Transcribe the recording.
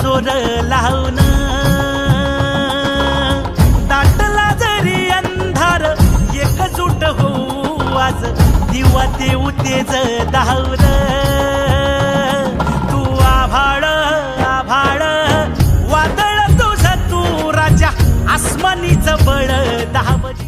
जोर लावून दाटला जरी अंधार एकजूट होऊ आज दिवा देऊ तेज धावून तू आभाळ आभाळ वादळ तुझ तू राजा आसमानीच बळ दावली